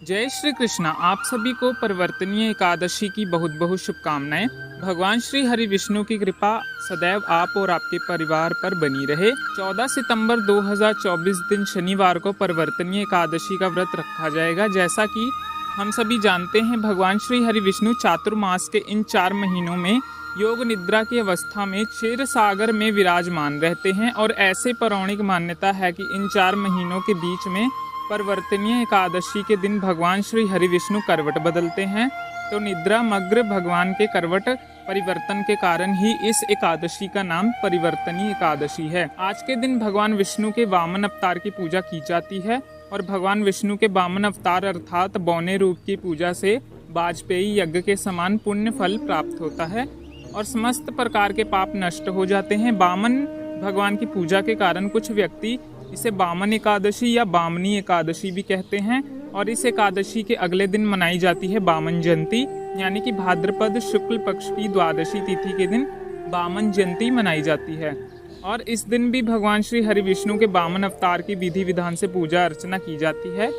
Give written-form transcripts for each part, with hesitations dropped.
जय श्री कृष्णा। आप सभी को परिवर्तनीय एकादशी की बहुत बहुत शुभकामनाएं। भगवान श्री हरि विष्णु की कृपा सदैव आप और आपके परिवार पर बनी रहे। 14 सितंबर 2024 दिन शनिवार को परिवर्तनीय एकादशी का व्रत रखा जाएगा। जैसा कि हम सभी जानते हैं, भगवान श्री हरि विष्णु चातुर्मास के इन 4 महीनों में योग निद्रा की अवस्था में क्षीर सागर में विराजमान रहते हैं और ऐसे पौराणिक मान्यता है कि इन 4 महीनों के बीच में परिवर्तनीय एकादशी के दिन भगवान श्री हरि विष्णु करवट बदलते हैं। तो निद्रा मग्न भगवान के करवट परिवर्तन के कारण ही इस एकादशी का नाम परिवर्तनीय एकादशी है। आज के दिन भगवान विष्णु के वामन अवतार की पूजा की जाती है और भगवान विष्णु के वामन अवतार अर्थात बौने रूप की पूजा से वाजपेयी यज्ञ के समान पुण्य फल प्राप्त होता है और समस्त प्रकार के पाप नष्ट हो जाते हैं। वामन भगवान की पूजा के कारण कुछ व्यक्ति इसे वामन एकादशी या वामनी एकादशी भी कहते हैं और इस एकादशी के अगले दिन मनाई जाती है वामन जयंती, यानी कि भाद्रपद शुक्ल पक्ष की द्वादशी तिथि के दिन वामन जयंती मनाई जाती है। और इस दिन भी भगवान श्री हरि विष्णु के वामन अवतार की विधि विधान से पूजा अर्चना की जाती है।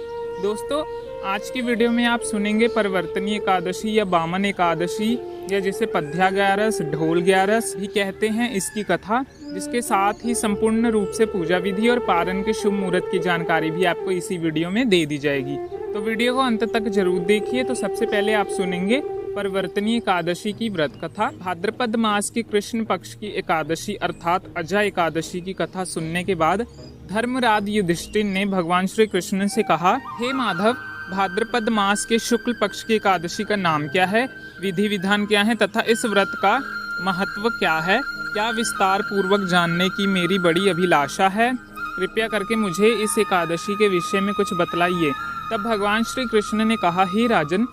दोस्तों, आज की वीडियो में आप सुनेंगे परिवर्तनीय एकादशी या वामन एकादशी या जिसे पद्या ग्यारस, ढोल ग्यारस भी कहते हैं, इसकी कथा, जिसके साथ ही संपूर्ण रूप से पूजा विधि और पारण के शुभ मुहूर्त की जानकारी भी आपको इसी वीडियो में दे दी जाएगी। तो वीडियो को अंत तक जरूर देखिए। तो सबसे पहले आप सुनेंगे परिवर्तनीय एकादशी की व्रत कथा। भाद्रपद मास की कृष्ण पक्ष की एकादशी अर्थात अजय एकादशी की कथा सुनने के बाद धर्मराज युधिष्ठिर ने भगवान श्री कृष्ण से कहा, हे माधव, भाद्रपद मास के शुक्ल पक्ष की एकादशी का नाम क्या है, विधि विधान क्या है तथा इस व्रत का महत्व क्या है? क्या विस्तार पूर्वक जानने की मेरी बड़ी अभिलाषा है। कृपया करके मुझे इस एकादशी के विषय में कुछ बतलाइए। तब भगवान श्री कृष्ण ने कहा, हे राजन,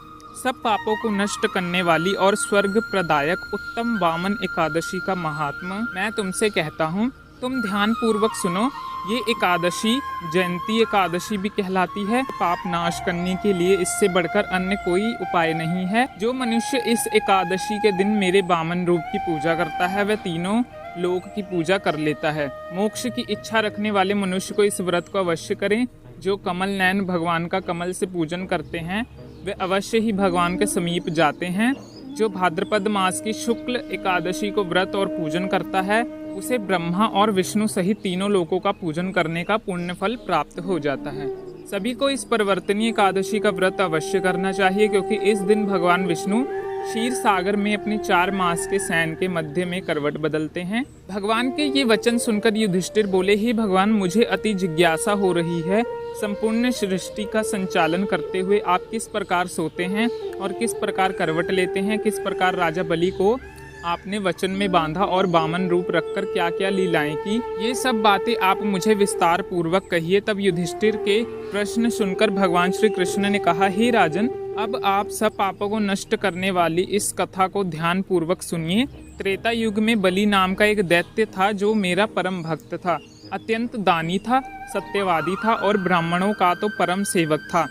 सब पापों को नष्ट करने वाली और स्वर्ग प्रदायक उत्तम वामन एकादशी का महात्मा मैं तुमसे कहता हूँ। तुम ध्यान पूर्वक सुनो। ये एकादशी जयंती एकादशी भी कहलाती है। पाप नाश करने के लिए इससे बढ़कर अन्य कोई उपाय नहीं है। जो मनुष्य इस एकादशी के दिन मेरे वामन रूप की पूजा करता है वह तीनों लोक की पूजा कर लेता है। मोक्ष की इच्छा रखने वाले मनुष्य को इस व्रत को अवश्य करें। जो कमल नयन भगवान का कमल से पूजन करते हैं वे अवश्य ही भगवान के समीप जाते हैं। जो भाद्रपद मास की शुक्ल एकादशी को व्रत और पूजन करता है उसे ब्रह्मा और विष्णु सहित तीनों लोकों का पूजन करने का पुण्य फल प्राप्त हो जाता है। सभी को इस परिवर्तनीय एकादशी का व्रत अवश्य करना चाहिए, क्योंकि इस दिन भगवान विष्णु क्षीर सागर में अपने 4 मास के सैन के मध्य में करवट बदलते हैं। भगवान के ये वचन सुनकर युधिष्ठिर बोले, हे भगवान, मुझे अति जिज्ञासा हो रही है। संपूर्ण सृष्टि का संचालन करते हुए आप किस प्रकार सोते हैं और किस प्रकार करवट लेते हैं? किस प्रकार राजा बलि को आपने वचन में बांधा और वामन रूप रखकर क्या क्या लीलाएं की? ये सब बातें आप मुझे विस्तार पूर्वक कहिए। तब युधिष्ठिर के प्रश्न सुनकर भगवान श्री कृष्ण ने कहा, हे राजन, अब आप सब पापों को नष्ट करने वाली इस कथा को ध्यान पूर्वक सुनिए। त्रेता युग में बलि नाम का एक दैत्य था जो मेरा परम भक्त था, अत्यंत दानी था, सत्यवादी था और ब्राह्मणों का तो परम सेवक था।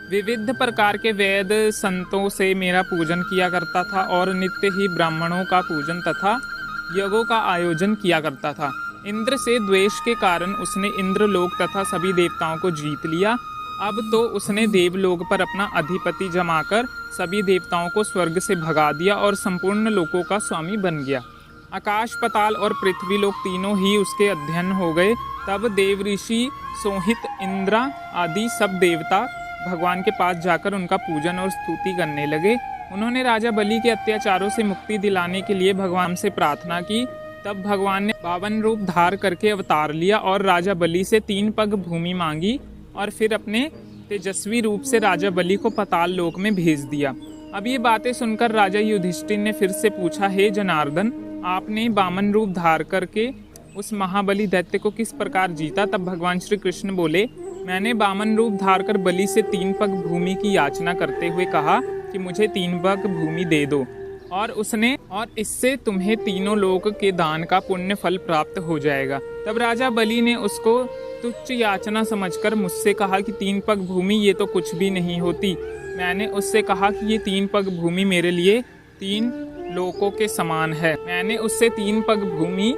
विविध प्रकार के वेद संतों से मेरा पूजन किया करता था और नित्य ही ब्राह्मणों का पूजन तथा यज्ञों का आयोजन किया करता था। इंद्र से द्वेष के कारण उसने इंद्रलोक तथा सभी देवताओं को जीत लिया। अब तो उसने देवलोक पर अपना अधिपति जमाकर सभी देवताओं को स्वर्ग से भगा दिया और संपूर्ण लोकों का स्वामी बन गया। आकाश, पताल और पृथ्वी लोक तीनों ही उसके अध्ययन हो गए। तब देव ऋषि, सोहित, इंद्रा आदि सब देवता भगवान के पास जाकर उनका पूजन और स्तुति करने लगे। उन्होंने राजा बलि के अत्याचारों से मुक्ति दिलाने के लिए भगवान से प्रार्थना की। तब भगवान ने 52 रूप धार करके अवतार लिया और राजा बलि से 3 पग भूमि मांगी और फिर अपने तेजस्वी रूप से राजा बलि को पताल लोक में भेज दिया। अब ये बातें सुनकर राजा युधिष्ठिर ने फिर से पूछा, हे जनार्दन, आपने वामन रूप धार करके उस महाबली दैत्य को किस प्रकार जीता? तब भगवान श्री कृष्ण बोले, मैंने वामन रूप धार कर बलि से 3 पग भूमि की याचना करते हुए कहा कि मुझे 3 पग भूमि दे दो और इससे तुम्हें तीनों लोक के दान का पुण्य फल प्राप्त हो जाएगा। तब राजा बलि ने उसको तुच्छ याचना समझकर मुझसे कहा कि 3 पग भूमि ये तो कुछ भी नहीं होती। मैंने उससे कहा कि ये 3 पग भूमि मेरे लिए 3 लोकों के समान है। मैंने उससे 3 पग भूमि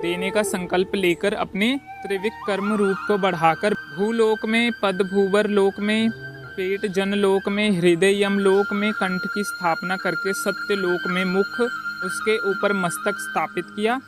देने का संकल्प लेकर अपने त्रिविक कर्म रूप को बढ़ाकर भूलोक में, पद भूवर लोक में पेट जनलोक में, हृदय यमलोक में, कंठ की स्थापना करके सत्यलोक में मुख, उसके ऊपर मस्तक स्थापित किया।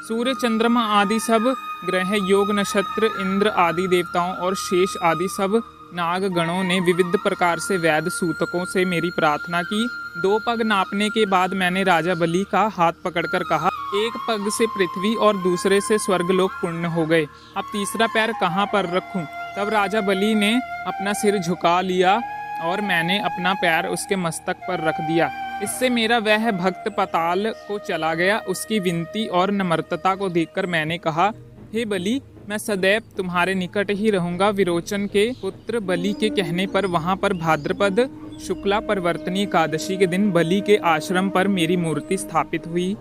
सूर्य चंद्रमा आदि सब ग्रह, योग नक्षत्र, इंद्र आदि देवताओं और शेष आदि सब नाग गणों ने विविध प्रकार से वैद्य सूतकों से मेरी प्रार्थना की। 2 पग नापने के बाद मैंने राजा बलि का हाथ पकड़कर कहा, एक पग से पृथ्वी और दूसरे से स्वर्गलोक पूर्ण हो गए, अब तीसरा पैर कहाँ पर रखूं? तब राजा बलि ने अपना सिर झुका लिया और मैंने अपना पैर उसके मस्तक पर रख दिया। इससे मेरा वह भक्त पाताल को चला गया। उसकी विनती और नम्रता को देखकर मैंने कहा, हे बलि, मैं सदैव तुम्हारे निकट ही रहूंगा। विरोचन के पुत्र बलि के कहने पर वहां पर भाद्रपद शुक्ला परिवर्तनीय एकादशी के दिन बलि के आश्रम पर मेरी मूर्ति स्थापित हुई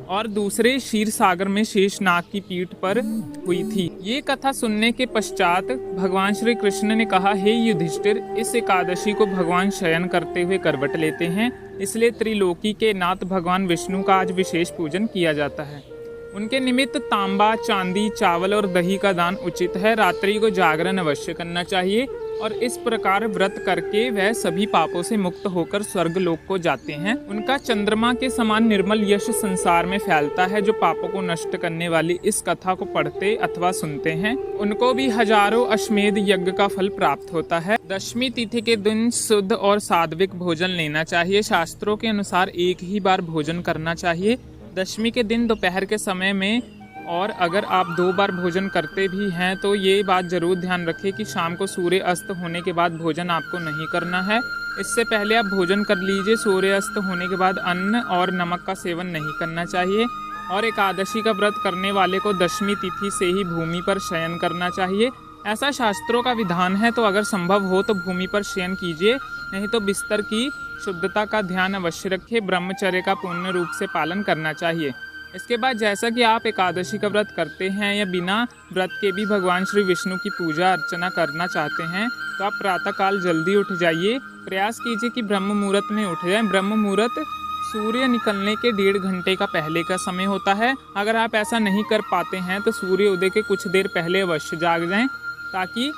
और दूसरे क्षीर सागर में शेषनाग की पीठ पर हुई थी। ये कथा सुनने के पश्चात भगवान श्री कृष्ण ने कहा, हे युधिष्ठिर, इस एकादशी को भगवान शयन करते हुए करवट लेते हैं, इसलिए त्रिलोकी के नाथ भगवान विष्णु का आज विशेष पूजन किया जाता है। उनके निमित्त तांबा, चांदी, चावल और दही का दान उचित है। रात्रि को जागरण अवश्य करना चाहिए और इस प्रकार व्रत करके वह सभी पापों से मुक्त होकर स्वर्गलोक को जाते हैं। उनका चंद्रमा के समान निर्मल यश संसार में फैलता है। जो पापों को नष्ट करने वाली इस कथा को पढ़ते अथवा सुनते हैं, उनको भी हजारों अश्वमेध यज्ञ का फल प्राप्त होता है। दशमी तिथि के दिन शुद्ध और सात्विक भोजन लेना चाहिए। शास्त्रों के अनुसार एक ही बार भोजन करना चाहिए, दशमी के दिन दोपहर के समय में। और अगर आप 2 बार भोजन करते भी हैं तो ये बात जरूर ध्यान रखें कि शाम को सूर्य अस्त होने के बाद भोजन आपको नहीं करना है। इससे पहले आप भोजन कर लीजिए। सूर्य अस्त होने के बाद अन्न और नमक का सेवन नहीं करना चाहिए। और एकादशी का व्रत करने वाले को दशमी तिथि से ही भूमि पर शयन करना चाहिए। ऐसा शास्त्रों का विधान है, तो अगर संभव हो तो भूमि पर शयन कीजिए, नहीं तो बिस्तर की शुद्धता का ध्यान अवश्य रखें। ब्रह्मचर्य का पूर्ण रूप से पालन करना चाहिए। इसके बाद जैसा कि आप एकादशी का व्रत करते हैं या बिना व्रत के भी भगवान श्री विष्णु की पूजा अर्चना करना चाहते हैं, तो आप प्रातःकाल जल्दी उठ जाइए। प्रयास कीजिए कि ब्रह्म मुहूर्त में उठ जाएं। ब्रह्म मुहूर्त सूर्य निकलने के 1.5 घंटे का पहले का समय होता है। अगर आप ऐसा नहीं कर पाते हैं तो सूर्य उदय के कुछ देर पहले अवश्य जाग जाएं, ताकि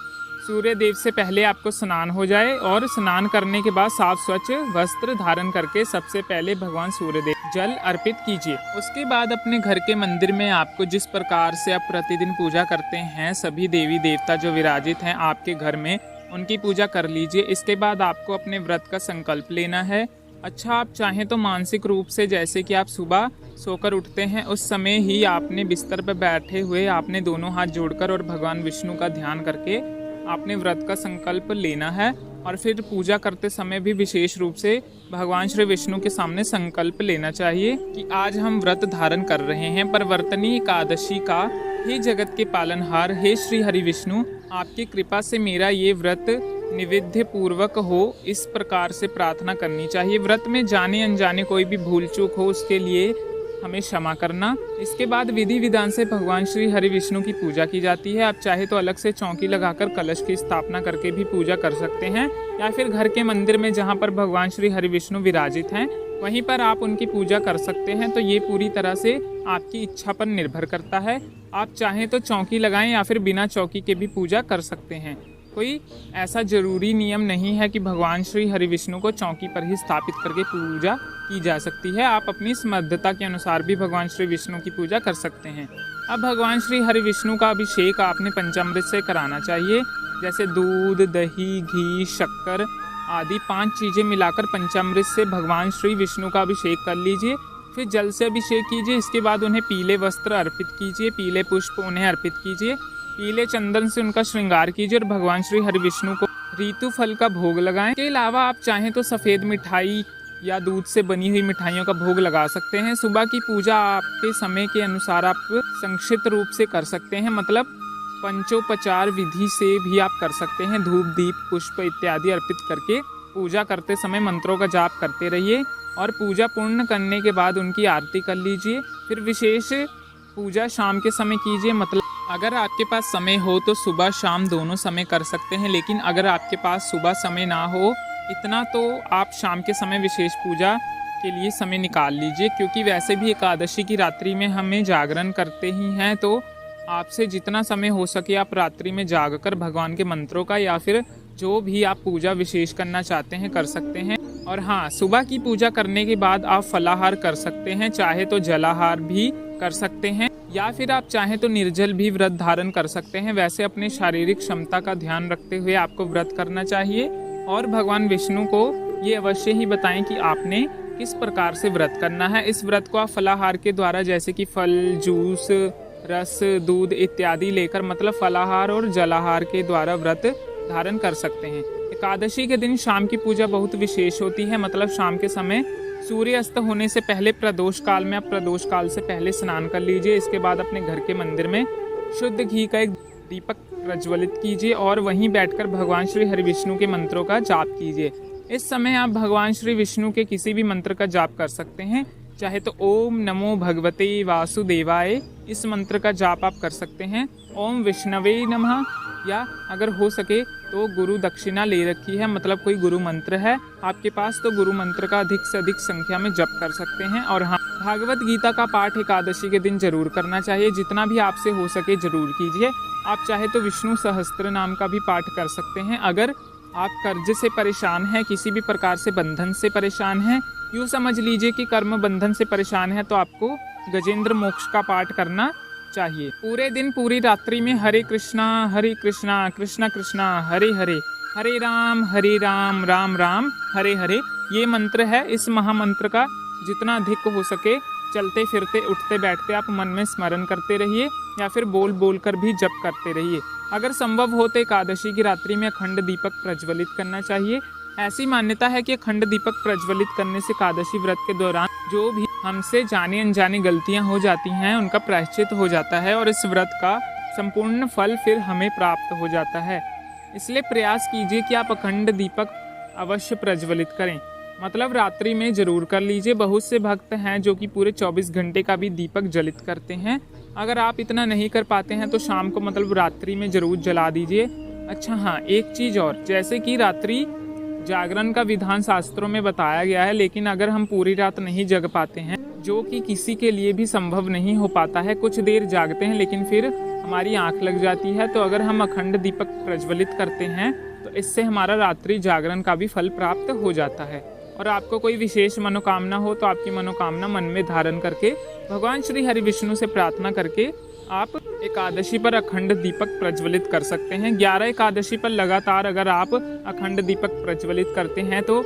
सूर्य देव से पहले आपको स्नान हो जाए। और स्नान करने के बाद साफ स्वच्छ वस्त्र धारण करके सबसे पहले भगवान सूर्य देव जल अर्पित कीजिए। उसके बाद अपने घर के मंदिर में आपको जिस प्रकार से आप प्रतिदिन पूजा करते हैं, सभी देवी देवता जो विराजित हैं आपके घर में, उनकी पूजा कर लीजिए। इसके बाद आपको अपने व्रत का संकल्प लेना है। अच्छा, आप चाहें तो मानसिक रूप से, जैसे कि आप सुबह सोकर उठते हैं उस समय ही आपने बिस्तर पर बैठे हुए आपने दोनों हाथ जोड़कर और भगवान विष्णु का ध्यान करके आपने व्रत का संकल्प लेना है। और फिर पूजा करते समय भी विशेष रूप से भगवान श्री विष्णु के सामने संकल्प लेना चाहिए कि आज हम व्रत धारण कर रहे हैं परिवर्तनीय एकादशी का। हे जगत के पालनहार, हे श्री हरि विष्णु, आपकी कृपा से मेरा ये व्रत निवेद्य पूर्वक हो, इस प्रकार से प्रार्थना करनी चाहिए। व्रत में जाने अनजाने कोई भी भूल चूक हो उसके लिए हमें क्षमा करना। इसके बाद विधि विधान से भगवान श्री हरि विष्णु की पूजा की जाती है। आप चाहे तो अलग से चौकी लगाकर कलश की स्थापना करके भी पूजा कर सकते हैं, या फिर घर के मंदिर में जहाँ पर भगवान श्री हरि विष्णु विराजित हैं वहीं पर आप उनकी पूजा कर सकते हैं। तो ये पूरी तरह से आपकी इच्छा पर निर्भर करता है। आप चाहें तो चौकी लगाएं या फिर बिना चौकी के भी पूजा कर सकते हैं। कोई ऐसा जरूरी नियम नहीं है कि भगवान श्री हरि विष्णु को चौकी पर ही स्थापित करके पूजा की जा सकती है। आप अपनी समर्थता के अनुसार भी भगवान श्री विष्णु की पूजा कर सकते हैं। अब भगवान श्री हरि विष्णु का अभिषेक आपने पंचामृत से कराना चाहिए, जैसे दूध, दही, घी, शक्कर आदि 5 चीज़ें मिलाकर पंचामृत से भगवान श्री विष्णु का अभिषेक कर लीजिए। फिर जल से अभिषेक कीजिए। इसके बाद उन्हें पीले वस्त्र अर्पित कीजिए, पीले पुष्प उन्हें अर्पित कीजिए, पीले चंदन से उनका श्रृंगार कीजिए और भगवान श्री हरि विष्णु को ऋतु फल का भोग लगाएं। इसके अलावा आप चाहें तो सफ़ेद मिठाई या दूध से बनी हुई मिठाइयों का भोग लगा सकते हैं। सुबह की पूजा आपके समय के अनुसार आप संक्षिप्त रूप से कर सकते हैं, मतलब पंचोपचार विधि से भी आप कर सकते हैं। धूप, दीप, पुष्प इत्यादि अर्पित करके पूजा करते समय मंत्रों का जाप करते रहिए और पूजा पूर्ण करने के बाद उनकी आरती कर लीजिए। फिर विशेष पूजा शाम के समय कीजिए, मतलब अगर आपके पास समय हो तो सुबह शाम दोनों समय कर सकते हैं, लेकिन अगर आपके पास सुबह समय ना हो इतना तो आप शाम के समय विशेष पूजा के लिए समय निकाल लीजिए, क्योंकि वैसे भी एकादशी की रात्रि में हमें जागरण करते ही हैं। तो आपसे जितना समय हो सके आप रात्रि में जागकर भगवान के मंत्रों का या फिर जो भी आप पूजा विशेष करना चाहते हैं कर सकते हैं। और हाँ, सुबह की पूजा करने के बाद आप फलाहार कर सकते हैं, चाहे तो जलाहार भी कर सकते हैं या फिर आप चाहें तो निर्जल भी व्रत धारण कर सकते हैं। वैसे अपने शारीरिक क्षमता का ध्यान रखते हुए आपको व्रत करना चाहिए और भगवान विष्णु को ये अवश्य ही बताएं कि आपने किस प्रकार से व्रत करना है। इस व्रत को आप फलाहार के द्वारा जैसे कि फल, जूस, रस, दूध इत्यादि लेकर मतलब फलाहार और जलाहार के द्वारा व्रत धारण कर सकते हैं। एकादशी के दिन शाम की पूजा बहुत विशेष होती है, मतलब शाम के समय सूर्य अस्त होने से पहले प्रदोष काल में आप प्रदोष काल से पहले स्नान कर लीजिए। इसके बाद अपने घर के मंदिर में शुद्ध घी का एक दीपक प्रज्वलित कीजिए और वहीं बैठकर भगवान श्री हरि विष्णु के मंत्रों का जाप कीजिए। इस समय आप भगवान श्री विष्णु के किसी भी मंत्र का जाप कर सकते हैं, चाहे तो ओम नमो भगवते वासुदेवाय इस मंत्र का जाप आप कर सकते हैं, ओम विष्णवे नमः, या अगर हो सके तो गुरु दक्षिणा ले रखी है मतलब कोई गुरु मंत्र है आपके पास तो गुरु मंत्र का अधिक से अधिक संख्या में जप कर सकते हैं। और हाँ, भागवत गीता का पाठ एकादशी के दिन जरूर करना चाहिए, जितना भी आपसे हो सके जरूर कीजिए। आप चाहे तो विष्णु सहस्त्र नाम का भी पाठ कर सकते हैं। अगर आप कर्ज से परेशान हैं, किसी भी प्रकार से बंधन से परेशान हैं, यूँ समझ लीजिए कि कर्म बंधन से परेशान है, तो आपको गजेंद्र मोक्ष का पाठ करना चाहिए। पूरे दिन पूरी रात्रि में हरे कृष्णा कृष्णा कृष्णा हरे हरे, हरे राम राम राम हरे हरे, ये मंत्र है। इस महामंत्र का जितना अधिक हो सके चलते फिरते उठते बैठते आप मन में स्मरण करते रहिए या फिर बोल बोल कर भी जप करते रहिए। अगर संभव हो तो एकादशी की रात्रि में अखंड दीपक प्रज्वलित करना चाहिए। ऐसी मान्यता है कि अखंड दीपक प्रज्वलित करने से एकादशी व्रत के दौरान जो भी हमसे जाने अनजाने गलतियां हो जाती हैं उनका प्रायश्चित हो जाता है और इस व्रत का संपूर्ण फल फिर हमें प्राप्त हो जाता है। इसलिए प्रयास कीजिए कि आप अखंड दीपक अवश्य प्रज्वलित करें, मतलब रात्रि में जरूर कर लीजिए। बहुत से भक्त हैं जो कि पूरे 24 घंटे का भी दीपक जलित करते हैं। अगर आप इतना नहीं कर पाते हैं तो शाम को मतलब रात्रि में जरूर जला दीजिए। अच्छा हाँ, एक चीज़ और, जैसे कि रात्रि जागरण का विधान शास्त्रों में बताया गया है, लेकिन अगर हम पूरी रात नहीं जग पाते हैं, जो कि किसी के लिए भी संभव नहीं हो पाता है, कुछ देर जागते हैं लेकिन फिर हमारी आंख लग जाती है, तो अगर हम अखंड दीपक प्रज्वलित करते हैं तो इससे हमारा रात्रि जागरण का भी फल प्राप्त हो जाता है। और आपको कोई विशेष मनोकामना हो तो आपकी मनोकामना मन में धारण करके भगवान श्री हरि विष्णु से प्रार्थना करके आप एकादशी पर अखंड दीपक प्रज्वलित कर सकते हैं। 11 एकादशी पर लगातार अगर आप अखंड दीपक प्रज्वलित करते हैं तो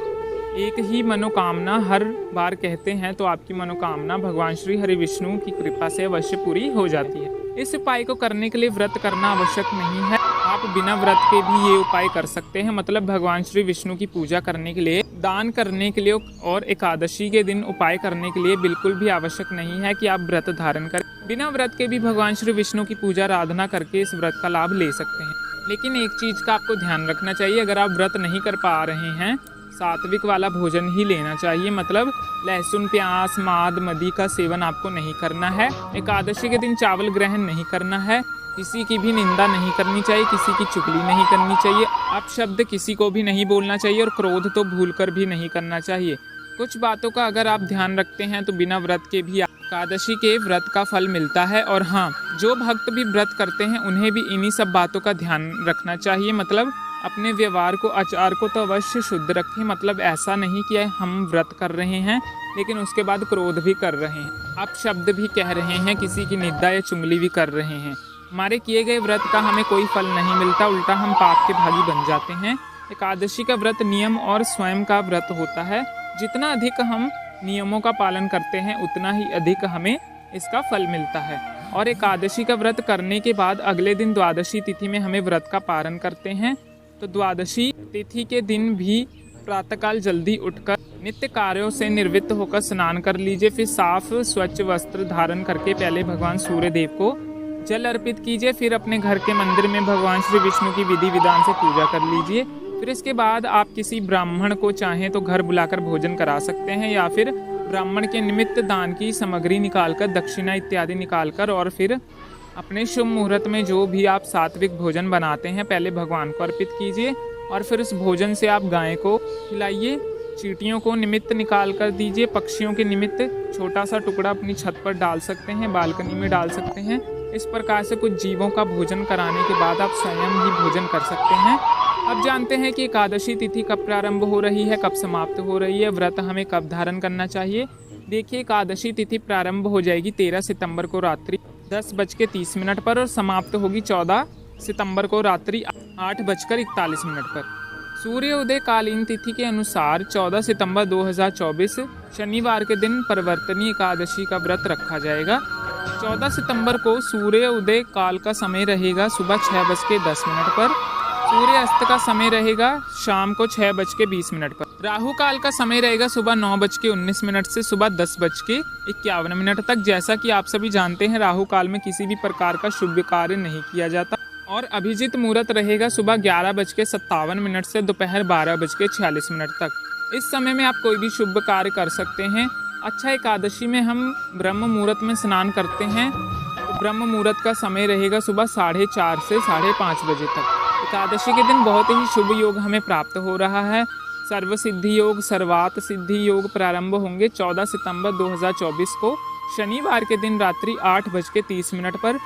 एक ही मनोकामना हर बार कहते हैं तो आपकी मनोकामना भगवान श्री हरि विष्णु की कृपा से अवश्य पूरी हो जाती है। इस उपाय को करने के लिए व्रत करना आवश्यक नहीं है, आप बिना व्रत के भी ये उपाय कर सकते हैं। मतलब भगवान श्री विष्णु की पूजा करने के लिए, दान करने के लिए और एकादशी के दिन उपाय करने के लिए बिल्कुल भी आवश्यक नहीं है कि आप व्रत धारण करें। बिना व्रत के भी भगवान श्री विष्णु की पूजा आराधना करके इस व्रत का लाभ ले सकते हैं। लेकिन एक चीज का आपको ध्यान रखना चाहिए, अगर आप व्रत नहीं कर पा रहे हैं, सात्विक वाला भोजन ही लेना चाहिए। मतलब लहसुन, प्याज, माद, मदी का सेवन आपको नहीं करना है। एकादशी के दिन चावल ग्रहण नहीं करना है। किसी की भी निंदा नहीं करनी चाहिए, किसी की चुगली नहीं करनी चाहिए, अपशब्द किसी को भी नहीं बोलना चाहिए और क्रोध तो भूलकर भी नहीं करना चाहिए। कुछ बातों का अगर आप ध्यान रखते हैं तो बिना व्रत के भी एकादशी के व्रत का फल मिलता है। और हाँ, जो भक्त भी व्रत करते हैं उन्हें भी इन्हीं सब बातों का ध्यान रखना चाहिए। मतलब अपने व्यवहार को, आचार को तो अवश्य शुद्ध रखें। मतलब ऐसा नहीं कि हम व्रत कर रहे हैं लेकिन उसके बाद क्रोध भी कर रहे हैं, आप शब्द भी कह रहे हैं, किसी की निंदा या चुगली भी कर रहे हैं। हमारे किए गए व्रत का हमें कोई फल नहीं मिलता, उल्टा हम पाप के भागी बन जाते हैं। एकादशी का व्रत नियम और स्वयं का व्रत होता है। जितना अधिक हम नियमों का पालन करते हैं उतना ही अधिक हमें इसका फल मिलता है। और एकादशी का व्रत करने के बाद अगले दिन द्वादशी तिथि में हमें व्रत का पारण करते हैं। तो द्वादशी तिथि के दिन भी प्रातःकाल जल्दी उठकर नित्य कार्यों से निवृत्त होकर स्नान कर लीजिए। फिर साफ स्वच्छ वस्त्र धारण करके पहले भगवान सूर्य देव को जल अर्पित कीजिए। फिर अपने घर के मंदिर में भगवान श्री विष्णु की विधि विधान से पूजा कर लीजिए। फिर इसके बाद आप किसी ब्राह्मण को चाहें तो घर बुलाकर भोजन करा सकते हैं, या फिर ब्राह्मण के निमित्त दान की सामग्री निकालकर, दक्षिणा इत्यादि निकालकर, और फिर अपने शुभ मुहूर्त में जो भी आप सात्विक भोजन बनाते हैं पहले भगवान को अर्पित कीजिए। और फिर उस भोजन से आप गाय को खिलाइए, चींटियों को निमित्त निकाल कर दीजिए, पक्षियों के निमित्त छोटा सा टुकड़ा अपनी छत पर डाल सकते हैं, बालकनी में डाल सकते हैं। इस प्रकार से कुछ जीवों का भोजन कराने के बाद आप स्वयं ही भोजन कर सकते हैं। अब जानते हैं कि एकादशी तिथि कब प्रारंभ हो रही है, कब समाप्त हो रही है, व्रत हमें कब धारण करना चाहिए। देखिए, एकादशी तिथि प्रारंभ हो जाएगी 13 सितंबर को रात्रि 10:30 पर और समाप्त होगी 14 सितंबर को रात्रि 8:41 पर। सूर्य उदय कालीन तिथि के अनुसार 14 सितंबर 2024 शनिवार के दिन परिवर्तनीय एकादशी का व्रत रखा जाएगा। 14 सितंबर को सूर्य उदय काल का समय रहेगा सुबह 6:10 पर। सूर्य अस्त का समय रहेगा शाम को 6:20 पर। राहु काल का समय रहेगा सुबह 9:19 से सुबह 10:51 तक। जैसा कि आप सभी जानते हैं, राहु काल में किसी भी प्रकार का शुभ कार्य नहीं किया जाता। और अभिजीत मुहूर्त रहेगा सुबह 11:57 से दोपहर 12:46 तक। इस समय में आप कोई भी शुभ कार्य कर सकते हैं। अच्छा, एकादशी में हम ब्रह्म मुहूर्त में स्नान करते हैं, तो ब्रह्म मुहूर्त का समय रहेगा सुबह 4:30 से 5:30 बजे तक। एकादशी के दिन बहुत ही शुभ योग हमें प्राप्त हो रहा है। सर्व सिद्धि योग, सर्वात सिद्धि योग प्रारंभ होंगे 14 सितंबर 2024 को शनिवार के दिन रात्रि 8:30 पर।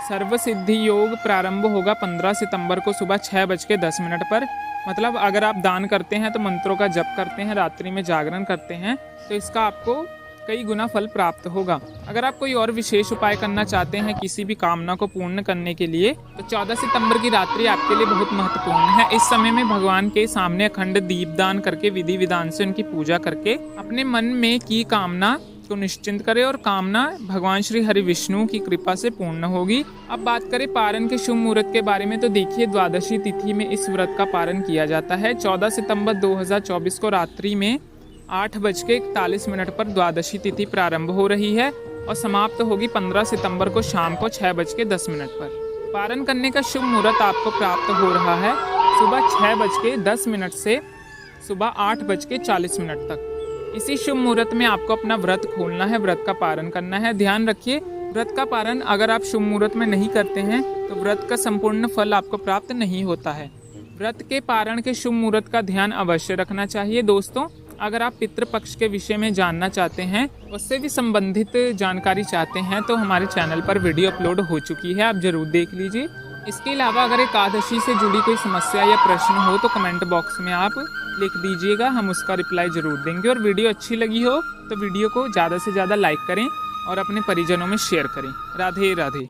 सर्व सिद्धि योग प्रारंभ होगा 15 सितंबर को सुबह 6:10 पर। मतलब अगर आप दान करते हैं तो मंत्रों का जप करते हैं, रात्रि में जागरण करते हैं, तो इसका आपको कई गुना फल प्राप्त होगा। अगर आप कोई और विशेष उपाय करना चाहते हैं किसी भी कामना को पूर्ण करने के लिए, तो 14 सितंबर की रात्रि आपके लिए बहुत महत्वपूर्ण है। इस समय में भगवान के सामने अखंड दीपदान करके विधि विधान से उनकी पूजा करके अपने मन में की कामना को निश्चिंत करें और कामना भगवान श्री हरि विष्णु की कृपा से पूर्ण होगी। अब बात करें पारण के शुभ मुहूर्त के बारे में, तो देखिए, द्वादशी तिथि में इस व्रत का पारण किया जाता है। 14 सितंबर 2024 को रात्रि में 8:41 पर द्वादशी तिथि प्रारंभ हो रही है और समाप्त होगी 15 सितंबर को शाम को 6:10 पर। पारण करने का शुभ मुहूर्त आपको प्राप्त हो रहा है सुबह 6:10 से सुबह 8:40 तक। इसी शुभ मुहूर्त में आपको अपना व्रत खोलना है, व्रत का पारण करना है। ध्यान रखिए, व्रत का पारण अगर आप शुभ मुहूर्त में नहीं करते हैं तो व्रत का संपूर्ण फल आपको प्राप्त नहीं होता है। व्रत के पारण के शुभ मुहूर्त का ध्यान अवश्य रखना चाहिए। दोस्तों, अगर आप पितृपक्ष के विषय में जानना चाहते हैं, उससे भी संबंधित जानकारी चाहते हैं, तो हमारे चैनल पर वीडियो अपलोड हो चुकी है, आप जरूर देख लीजिए। इसके अलावा अगर एकादशी से जुड़ी कोई समस्या या प्रश्न हो तो कमेंट बॉक्स में आप लिख दीजिएगा, हम उसका रिप्लाई जरूर देंगे। और वीडियो अच्छी लगी हो तो वीडियो को ज़्यादा से ज़्यादा लाइक करें और अपने परिजनों में शेयर करें। राधे राधे।